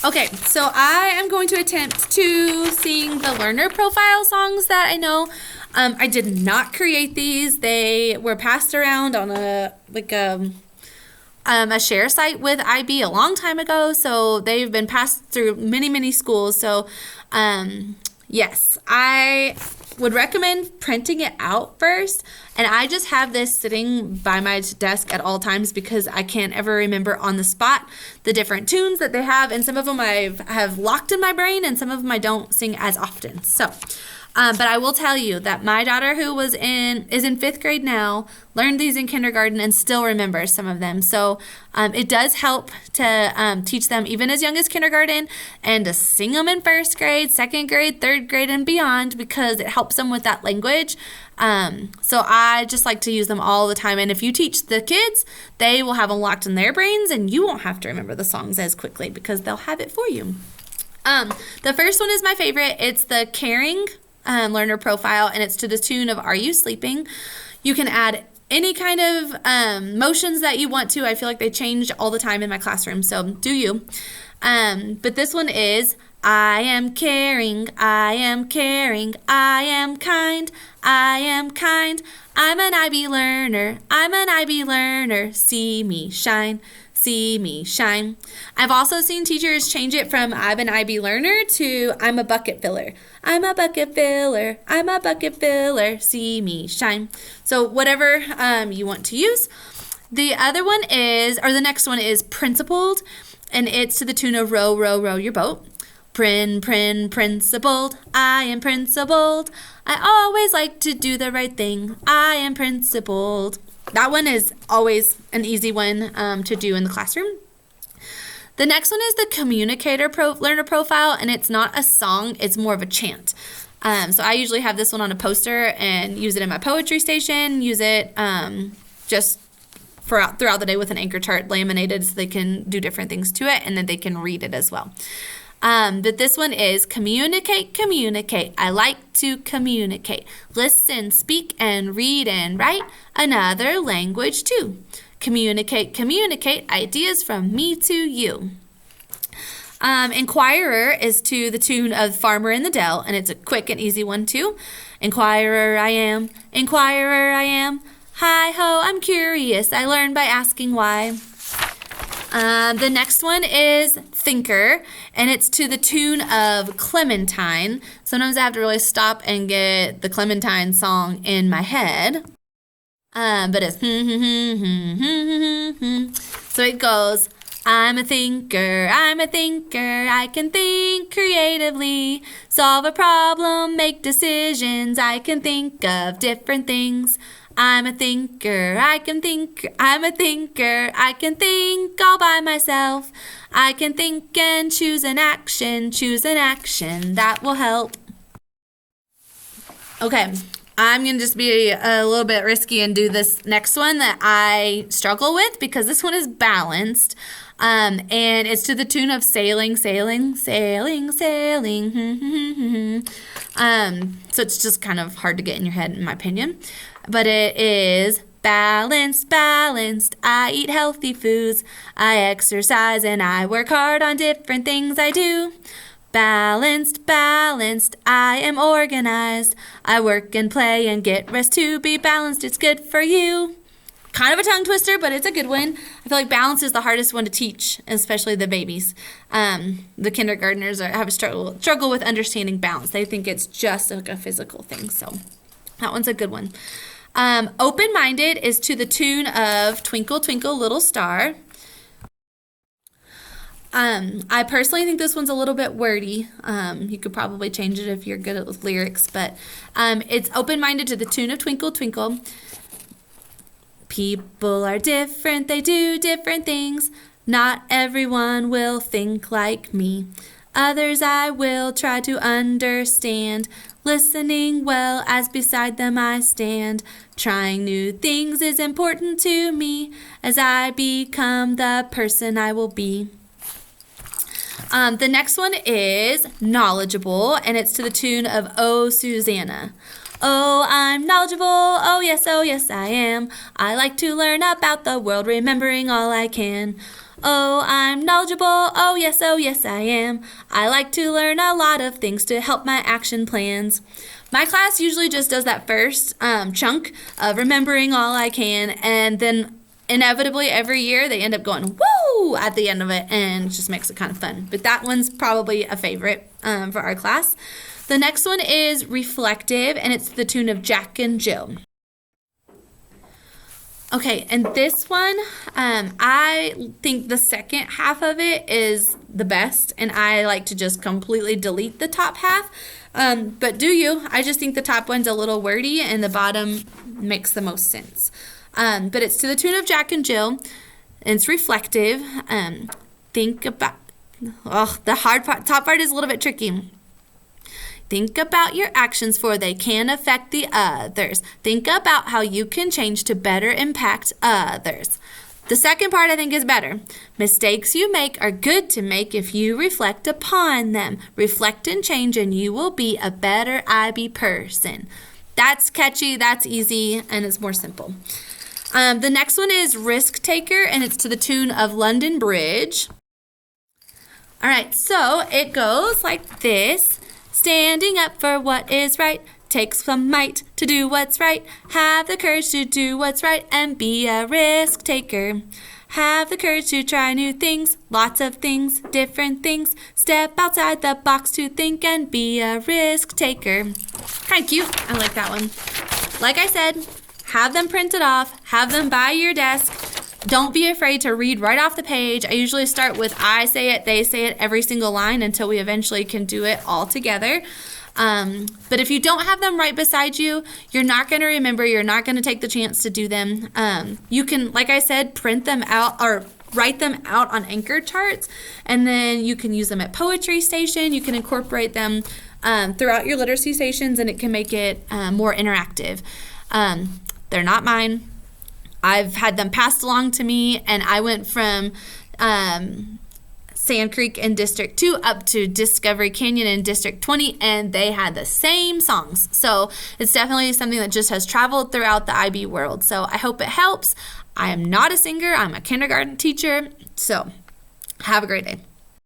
Okay, so I am going to attempt to sing the learner profile songs that I know. I did not create these. They were passed around on a share site with IB a long time ago, so they've been passed through many, many schools. So, yes, I would recommend printing it out first, and I just have this sitting by my desk at all times because I can't ever remember on the spot the different tunes that they have, and some of them I have locked in my brain, and some of them I don't sing as often. So, but I will tell you that my daughter, who is in 5th grade now, learned these in kindergarten and still remembers some of them. So it does help to teach them even as young as kindergarten and to sing them in 1st grade, 2nd grade, 3rd grade, and beyond because it helps them with that language. So I just like to use them all the time. And if you teach the kids, they will have them locked in their brains and you won't have to remember the songs as quickly because they'll have it for you. The first one is my favorite. It's the Caring learner profile, and it's to the tune of Are You Sleeping? You can add any kind of motions that you want to. I feel like they change all the time in my classroom, so do you. But this one is I am caring, I am caring, I am kind, I am kind. I'm an IB learner, I'm an IB learner. See me shine, see me shine. I've also seen teachers change it from I'm an IB learner to I'm a bucket filler. I'm a bucket filler, I'm a bucket filler. See me shine. So whatever you want to use. The other one is, or the next one is Principled, and it's to the tune of Row, row, row your boat. Principled, I am principled. I always like to do the right thing. I am principled. That one is always an easy one to do in the classroom. The next one is the Communicator learner profile, and it's not a song, it's more of a chant. So I usually have this one on a poster and use it in my poetry station, use it just throughout the day with an anchor chart laminated so they can do different things to it, and then they can read it as well. But this one is communicate, communicate. I like to communicate. Listen, speak, and read and write another language too. Communicate, communicate. Ideas from me to you. Inquirer is to the tune of Farmer in the Dell, and it's a quick and easy one too. Inquirer I am, inquirer I am. Hi ho, I'm curious. I learn by asking why. The next one is Thinker, and it's to the tune of Clementine. Sometimes I have to really stop and get the Clementine song in my head. But it's so it goes, I'm a thinker, I can think creatively, solve a problem, make decisions, I can think of different things. I'm a thinker, I can think, I'm a thinker, I can think all by myself. I can think and choose an action that will help. Okay, I'm going to just be a little bit risky and do this next one that I struggle with because this one is balanced. And it's to the tune of sailing, sailing, sailing, sailing. So it's just kind of hard to get in your head, in my opinion. But it is balanced, balanced. I eat healthy foods. I exercise and I work hard on different things I do. Balanced, balanced. I am organized. I work and play and get rest to be balanced. It's good for you. Kind of a tongue twister, but it's a good one. I feel like balance is the hardest one to teach, especially the babies. The kindergartners have a struggle with understanding balance. They think it's just like a physical thing. So that one's a good one. Open-minded is to the tune of Twinkle, Twinkle, Little Star. I personally think this one's a little bit wordy. You could probably change it if you're good with lyrics, but it's open-minded to the tune of Twinkle, Twinkle. People are different, they do different things. Not everyone will think like me. Others I will try to understand. Listening well as beside them I stand. Trying new things is important to me as I become the person I will be. The next one is knowledgeable, and it's to the tune of Oh, Susanna. Oh, I'm knowledgeable, oh yes I am. I like to learn about the world, remembering all I can. Oh, I'm knowledgeable. Oh, yes, I am. I like to learn a lot of things to help my action plans. My class usually just does that first chunk of remembering all I can, and then inevitably every year they end up going woo at the end of it, and it just makes it kind of fun. But that one's probably a favorite for our class. The next one is reflective, and it's the tune of Jack and Jill. Okay, and this one, I think the second half of it is the best, and I like to just completely delete the top half. But do you? I just think the top one's a little wordy, and the bottom makes the most sense. But it's to the tune of Jack and Jill, and it's reflective. Think about, the hard part, top part is a little bit tricky. Think about your actions, for they can affect the others. Think about how you can change to better impact others. The second part I think is better. Mistakes you make are good to make if you reflect upon them. Reflect and change, and you will be a better IB person. That's catchy, that's easy, and it's more simple. The next one is Risk Taker, and it's to the tune of London Bridge. All right, so it goes like this. Standing up for what is right takes some might to do what's right. Have the courage to do what's right and be a risk taker. Have the courage to try new things, lots of things, different things. Step outside the box to think and be a risk taker. Kind of cute. I like that one. Like I said, have them printed off, have them by your desk. Don't be afraid to read right off the page. I usually start with I say it, they say it, every single line until we eventually can do it all together. But if you don't have them right beside you, you're not going to remember. You're not going to take the chance to do them. You can, like I said, print them out or write them out on anchor charts, and then you can use them at Poetry Station. You can incorporate them throughout your literacy stations, and it can make it more interactive. They're not mine. I've had them passed along to me, and I went from Sand Creek in District 2 up to Discovery Canyon in District 20, and they had the same songs. So it's definitely something that just has traveled throughout the IB world. So I hope it helps. I am not a singer. I'm a kindergarten teacher. So have a great day.